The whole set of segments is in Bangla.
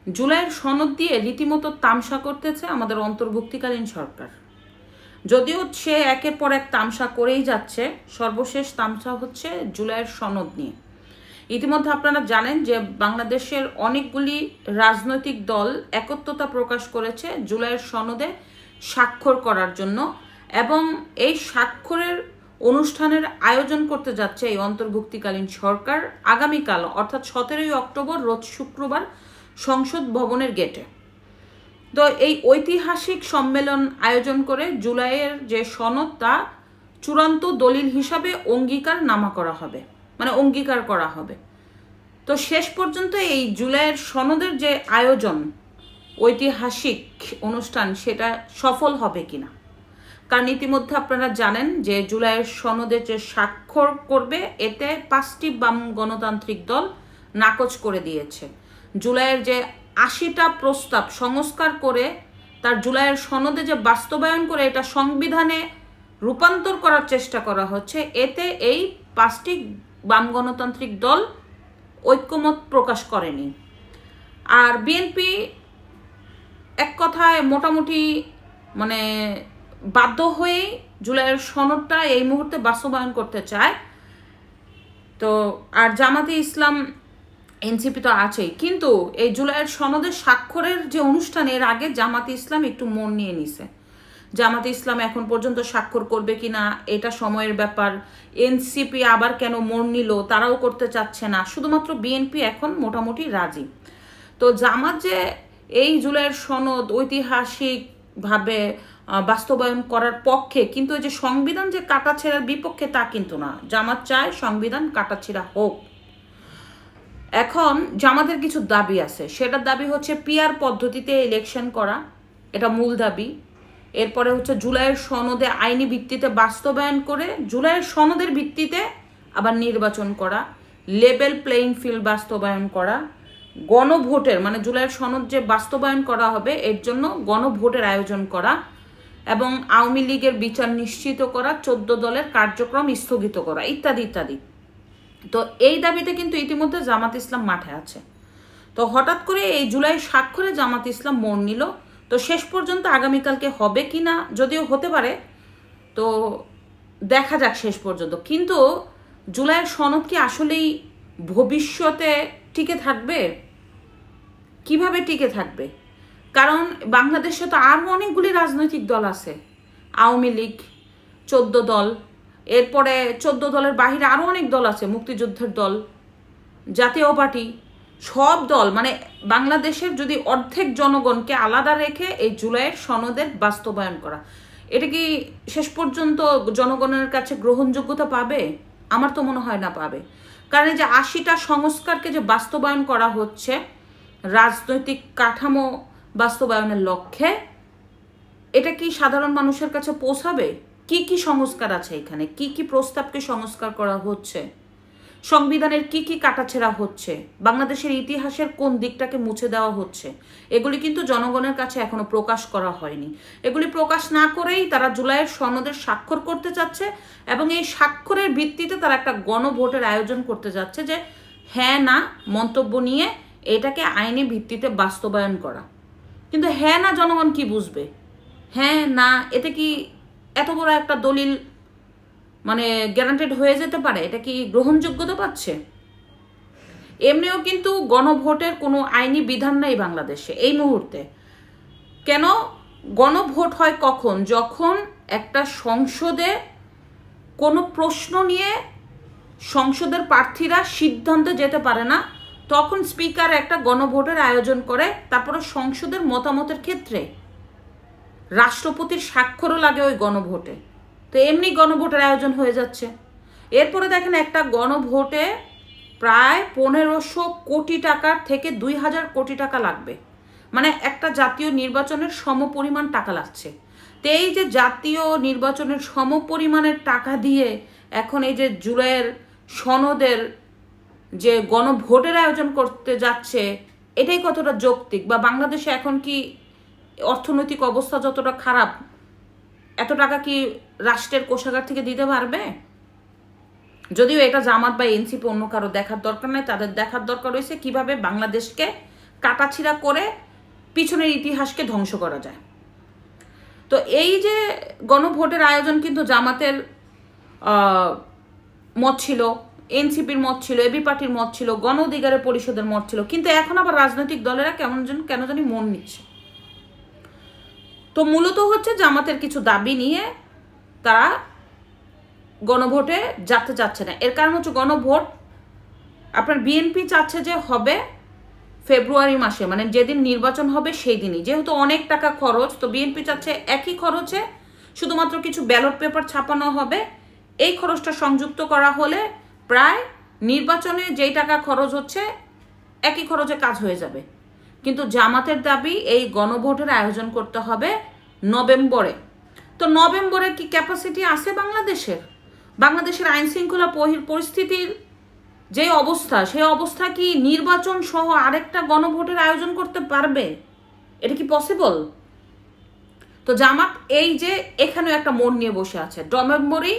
জুলাইয়ের সনদ দিয়ে রীতিমতো তামসা করতেছে আমাদের অন্তর্ভুক্তিকালীন সরকার। যদিও সে একের পর এক তামসা করেই যাচ্ছে, সর্বশেষ তামসা হচ্ছে জুলাইয়ের সনদ নিয়ে। ইতিমধ্যে আপনারা জানেন যে বাংলাদেশের অনেকগুলি রাজনৈতিক দল একত্রতা প্রকাশ করেছে জুলাইয়ের সনদে স্বাক্ষর করার জন্য, এবং এই স্বাক্ষরের অনুষ্ঠানের আয়োজন করতে যাচ্ছে এই অন্তর্ভুক্তিকালীন সরকার আগামীকাল অর্থাৎ 17ই অক্টোবর রোজ শুক্রবার সংসদ ভবনের গেটে। তো এই ঐতিহাসিক সম্মেলন আয়োজন করে জুলাইয়ের যে সনদ তা চূড়ান্ত দলিল হিসাবে অঙ্গীকারনামা করা হবে, মানে অঙ্গীকার করা হবে। তো শেষ পর্যন্ত এই জুলাইয়ের সনদের যে আয়োজন, ঐতিহাসিক অনুষ্ঠান, সেটা সফল হবে কিনা। কারণ ইতিমধ্যে আপনারা জানেন যে জুলাইয়ের সনদে যে স্বাক্ষর করবে এতে 5টি বাম গণতান্ত্রিক দল নাকচ করে দিয়েছে। জুলাইয়ের যে 80টা প্রস্তাব সংস্কার করে তার জুলাইয়ের সনদে যে বাস্তবায়ন করে এটা সংবিধানে রূপান্তর করার চেষ্টা করা হচ্ছে, এতে এই 5টি বাম গণতান্ত্রিক দল ঐক্যমত প্রকাশ করেনি। আর বিএনপি এক কথায় মোটামুটি মানে বাধ্য হয়ে জুলাইয়ের সনদটা এই মুহূর্তে বাস্তবায়ন করতে চায়। তো আর জামাতে ইসলাম এনসিপি তো আছেই, কিন্তু এই জুলাইয়ের সনদের স্বাক্ষরের যে অনুষ্ঠান এর আগে জামাতে ইসলাম একটু মন নিয়ে নিছে। জামাতে ইসলাম এখন পর্যন্ত স্বাক্ষর করবে কিনা এটা সময়ের ব্যাপার। এনসিপি আবার কেন মন নিল তারাও করতে চাচ্ছে না, শুধুমাত্র বিএনপি এখন মোটামুটি রাজি। তো জামাত যে এই জুলাইয়ের সনদ ঐতিহাসিকভাবে বাস্তবায়ন করার পক্ষে, কিন্তু এই যে সংবিধান যে কাটাছেঁড়ার বিপক্ষে তা কিন্তু না। জামাত চায় সংবিধান কাটাছেঁড়া হোক। এখন জামাতের কিছু দাবি আছে, সেটার দাবি হচ্ছে পিআর পদ্ধতিতে ইলেকশন করা, এটা মূল দাবি। এরপরে হচ্ছে জুলাইয়ের সনদে আইনি ভিত্তিতে বাস্তবায়ন করে জুলাইয়ের সনদের ভিত্তিতে আবার নির্বাচন করা, লেভেল প্লেইং ফিল্ড বাস্তবায়ন করা, গণভোটের মানে জুলাইয়ের সনদ যে বাস্তবায়ন করা হবে এর জন্য গণভোটের আয়োজন করা, এবং আওয়ামী লীগের বিচার নিশ্চিত করা, 14 দলের কার্যক্রম স্থগিত করা, ইত্যাদি ইত্যাদি। তো এই দাবিতে কিন্তু ইতিমধ্যে জামাত ইসলাম মাঠে আছে। তো হঠাৎ করে এই জুলাই স্বাক্ষরে জামাত ইসলাম মন নিল। তো শেষ পর্যন্ত আগামীকালকে হবে কি না, যদিও হতে পারে, তো দেখা যাক শেষ পর্যন্ত। কিন্তু জুলাইয়ের সনদ কি আসলেই ভবিষ্যতে টিকে থাকবে? কিভাবে টিকে থাকবে? কারণ বাংলাদেশে তো আরও অনেকগুলি রাজনৈতিক দল আছে, আওয়ামী লীগ 14 দল, এরপরে 14 দলের বাহিরে আরও অনেক দল আছে, মুক্তিযুদ্ধের দল, জাতীয় পার্টি, সব দল। মানে বাংলাদেশের যদি অর্ধেক জনগণকে আলাদা রেখে এই জুলাইয়ের সনদের বাস্তবায়ন করা, এটা কি শেষ পর্যন্ত জনগণের কাছে গ্রহণযোগ্যতা পাবে? আমার তো মনে হয় না পাবে। কারণ এই যে 80টা সংস্কারকে যে বাস্তবায়ন করা হচ্ছে রাজনৈতিক কাঠামো বাস্তবায়নের লক্ষ্যে, এটা কি সাধারণ মানুষের কাছে পৌঁছাবে? কি কি সংস্কার আছে এখানে, কি কি প্রস্তাবকে সংস্কার করা হচ্ছে, সংবিধানের কি কি কাটাছেঁড়া হচ্ছে, বাংলাদেশের ইতিহাসের কোন দিকটাকে মুছে দেওয়া হচ্ছে, এগুলি কিন্তু জনগণের কাছে এখনো প্রকাশ করা হয়নি। এগুলি প্রকাশ না করেই তারা জুলাইয়ের সনদের স্বাক্ষর করতে চাচ্ছে, এবং এই স্বাক্ষরের ভিত্তিতে তারা একটা গণভোটের আয়োজন করতে যাচ্ছে যে হ্যাঁ না মন্তব্য নিয়ে এটাকে আইনি ভিত্তিতে বাস্তবায়ন করা। কিন্তু হ্যাঁ না জনগণ কি বুঝবে? হ্যাঁ না এতে কি এত বড় একটা দলিল মানে গ্যারান্টেড হয়ে যেতে পারে? এটা কি গ্রহণযোগ্যতা পাচ্ছে? এমনিও কিন্তু গণভোটের কোনো আইনি বিধান নাই বাংলাদেশে এই মুহূর্তে। কেন গণভোট হয় কখন? যখন একটা সংসদে কোনো প্রশ্ন নিয়ে সংসদের প্রার্থীরা সিদ্ধান্তে যেতে পারে না, তখন স্পিকার একটা গণভোটের আয়োজন করে। তারপরে সংসদের মতামতের ক্ষেত্রে রাষ্ট্রপতির স্বাক্ষরও লাগে ওই গণভোটে। তো এমনি গণভোটের আয়োজন হয়ে যাচ্ছে। এরপরে দেখেন একটা গণভোটে প্রায় 1500 কোটি টাকার থেকে 2000 কোটি টাকা লাগবে, মানে একটা জাতীয় নির্বাচনের সমপরিমাণ টাকা লাগছে। তো এই যে জাতীয় নির্বাচনের সমপরিমাণের টাকা দিয়ে এখন এই যে জুলাইয়ের সনদের যে গণভোটের আয়োজন করতে যাচ্ছে, এটাই কতটা যৌক্তিক? বা বাংলাদেশে এখন কি অর্থনৈতিক অবস্থা যতটা খারাপ, এত টাকা কি রাষ্ট্রের কোষাগার থেকে দিতে পারবে? যদিও এটা জামাত বা এনসিপি অন্য কারো দেখার দরকার নাই, তাদের দেখার দরকার রয়েছে কিভাবে বাংলাদেশকে কাটাছিড়া করে পিছনের ইতিহাসকে ধ্বংস করা যায়। তো এই যে গণভোটের আয়োজন কিন্তু জামাতের মত ছিল, এনসিপির মত ছিল, এবি পার্টির মত ছিল, গণ অধিকারের পরিষদের মত ছিল, কিন্তু এখন আবার রাজনৈতিক দলেরা কেন জানি মন নিচ্ছে। তো মূলত হচ্ছে জামাতের কিছু দাবি নিয়ে তারা গণভোটে যেতে চাচ্ছে না। এর কারণ হচ্ছে গণভোট আপনার বিএনপি চাচ্ছে যে হবে ফেব্রুয়ারি মাসে, মানে যেদিন নির্বাচন হবে সেই দিনই, যেহেতু অনেক টাকা খরচ, তো বিএনপি চাচ্ছে একই খরচে শুধুমাত্র কিছু ব্যালট পেপার ছাপানো হবে। এই খরচটা সংযুক্ত করা হলে প্রায় নির্বাচনে যেই টাকা খরচ হচ্ছে একই খরচে কাজ হয়ে যাবে। কিন্তু জামাতের দাবি এই গণভোটের আয়োজন করতে হবে নভেম্বরে। তো নভেম্বরে কি ক্যাপাসিটি আছে বাংলাদেশের আইন শৃঙ্খলা পরিস্থিতির যে অবস্থা, সেই অবস্থা কি নির্বাচন সহ আরেকটা গণভোটের আয়োজন করতে পারবে? এটা কি পসিবল? তো জামাত এই যে এখানেও একটা মন নিয়ে বসে আছে, নভেম্বরেই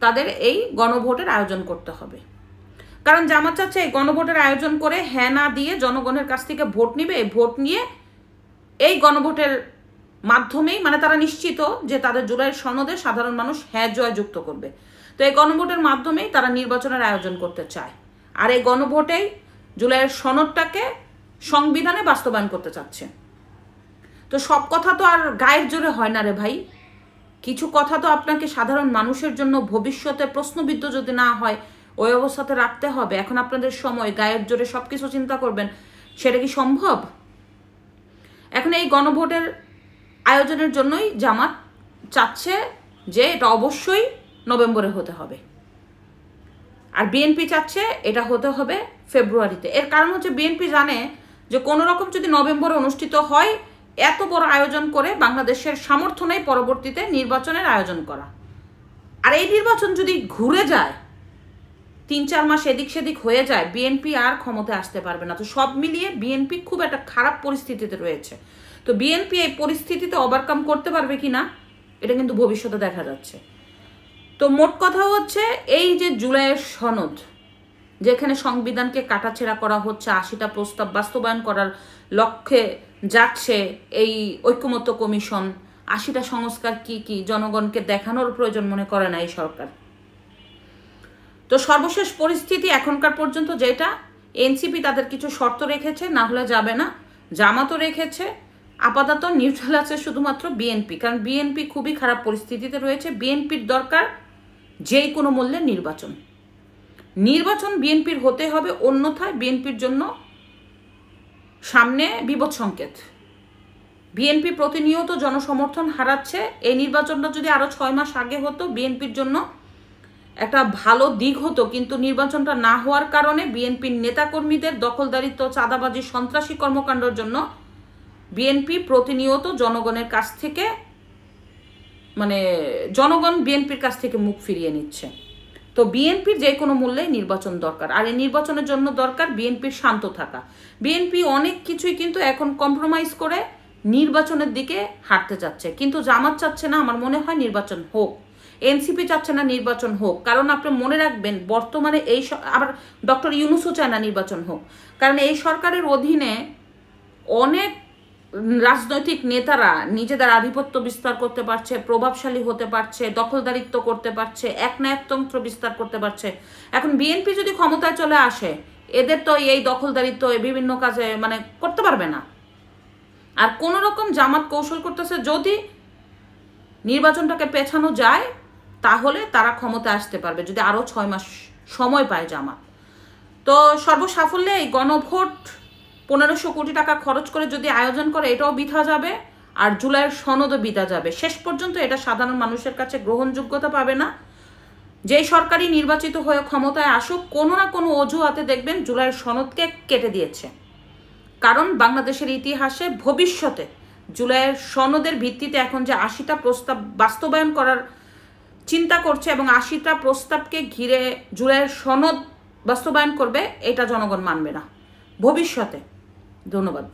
তাদের এই গণভোটের আয়োজন করতে হবে। কারণ জামাত চাচ্ছে এই গণভোটের আয়োজন করে হ্যাঁ না দিয়ে জনগণের কাছ থেকে ভোট নিবে, ভোট নিয়ে এই গণভোটের মাধ্যমেই মানে তারা নিশ্চিত যে তাদের জুলাইয়ের সনদে সাধারণ মানুষ হ্যাঁ জয় যুক্ত করবে। তো এই গণভোটের মাধ্যমেই তারা নির্বাচনের আয়োজন করতে চায়, আর এই গণভোটেই জুলাইয়ের সনদটাকে সংবিধানে বাস্তবায়ন করতে চাচ্ছে। তো সব কথা তো আর গায়ের জোরে হয় না রে ভাই, কিছু কথা তো আপনাকে সাধারণ মানুষের জন্য ভবিষ্যতে প্রশ্নবিদ্ধ যদি না হয় ওই অবস্থাতে রাখতে হবে। এখন আপনাদের সময় গায়ের জোরে সব কিছু চিন্তা করবেন, সেটা কি সম্ভব? এখন এই গণভোটের আয়োজনের জন্যই জামাত চাচ্ছে যে এটা অবশ্যই নভেম্বরে হতে হবে, আর বিএনপি চাচ্ছে এটা হতে হবে ফেব্রুয়ারিতে। এর কারণ হচ্ছে বিএনপি জানে যে কোনো রকম যদি নভেম্বরে অনুষ্ঠিত হয়, এত বড় আয়োজন করে বাংলাদেশের সামর্থ্য নেই পরবর্তীতে নির্বাচনের আয়োজন করা। আর এই নির্বাচন যদি ঘুরে যায়, 3-4 মাস এদিক সেদিক হয়ে যায়, বিএনপি আর ক্ষমতায় আসতে পারবে না। তো সব মিলিয়ে বিএনপি খুব একটা খারাপ পরিস্থিতিতে রয়েছে। তো বিএনপি এই পরিস্থিতিতে ওভারকাম করতে পারবে কিনা এটা কিন্তু ভবিষ্যতে দেখা যাচ্ছে। তো মোট কথা হচ্ছে এই যে জুলাইয়ের সনদ, যেখানে সংবিধানকে কাটাছেঁড়া করা হচ্ছে, 80টা প্রস্তাব বাস্তবায়ন করার লক্ষ্যে যাচ্ছে এই ঐক্যমত্য কমিশন, 80টা সংস্কার কি কি জনগণকে দেখানোর প্রয়োজন মনে করে না এই সরকার। তো সর্বশেষ পরিস্থিতি এখনকার পর্যন্ত যেটা, এনসিপি তাদের কিছু শর্ত রেখেছে, না হলে যাবে না, জামাতও রেখেছে, আপাতত নিউট্রাল আছে শুধুমাত্র বিএনপি, কারণ বিএনপি খুবই খারাপ পরিস্থিতিতে রয়েছে। বিএনপির দরকার যেই কোনো মূল্যে নির্বাচন বিএনপির হতে হবে, অন্যথায় বিএনপির জন্য সামনে বিপদ সংকেত। বিএনপি প্রতিনিয়ত জনসমর্থন হারাচ্ছে। এই নির্বাচনটা যদি আরো 6 মাস আগে হতো বিএনপির জন্য একটা ভালো দিক হতো, কিন্তু নির্বাচনটা না হওয়ার কারণে বিএনপির নেতাকর্মীদের দখলদারিত্ব, চাঁদাবাজি, সন্ত্রাসী কর্মকাণ্ডের জন্য বিএনপি প্রতিনিয়ত জনগণের কাছ থেকে জনগণ বিএনপির কাছ থেকে মুখ ফিরিয়ে নিচ্ছে। তো বিএনপির যে কোনো মূল্যে নির্বাচন দরকার, আর এই নির্বাচনের জন্য দরকার বিএনপির শান্ত থাকা। বিএনপি অনেক কিছুই কিন্তু এখন কম্প্রোমাইজ করে নির্বাচনের দিকে হাঁটতে চাচ্ছে, কিন্তু জামাত চাচ্ছে না আমার মনে হয় নির্বাচন হোক, এনসিপি চাচ্ছে না নির্বাচন হোক। কারণ আপনি মনে রাখবেন বর্তমানে আবার ডক্টর ইউনূসও চায় না নির্বাচন হোক, কারণ এই সরকারের অধীনে অনেক রাজনৈতিক নেতারা নিজেদের আধিপত্য বিস্তার করতে পারছে, প্রভাবশালী হতে পারছে, দখলদারিত্ব করতে পারছে, একনায়কতন্ত্র বিস্তার করতে পারছে। এখন বিএনপি যদি ক্ষমতায় চলে আসে, এদের তো এই দখলদারিত্ব বিভিন্ন কাজে করতে পারবে না। আর কোন রকম জামাত কৌশল করতেছে, যদি নির্বাচনটাকে পেছানো যায় তাহলে তারা ক্ষমতায় আসতে পারবে, যদি আরো 6 মাস সময় পায় জামাত। তো সর্বসাফল্যে এই গণভোট 1500 কোটি টাকা খরচ করে যদি আয়োজন করে, এটাও বৃথা যাবে, আর জুলাইয়ের সনদও বৃথা যাবে। শেষ পর্যন্ত এটা সাধারণ মানুষের কাছে গ্রহণযোগ্যতা পাবে না। যেই সরকারই নির্বাচিত হয়ে ক্ষমতায় আসুক, কোনো না কোনো অজুহাতে দেখবেন জুলাইয়ের সনদকে কেটে দিয়েছে। কারণ বাংলাদেশের ইতিহাসে ভবিষ্যতে জুলাইয়ের সনদের ভিত্তিতে এখন যে 80টা প্রস্তাব বাস্তবায়ন করার চিন্তা করছে এবং 80টা প্রস্তাবকে ঘিরে জুলাইয়ের সনদ বাস্তবায়ন করবে, এটা জনগণ মানবে না ভবিষ্যতে। ধন্যবাদ।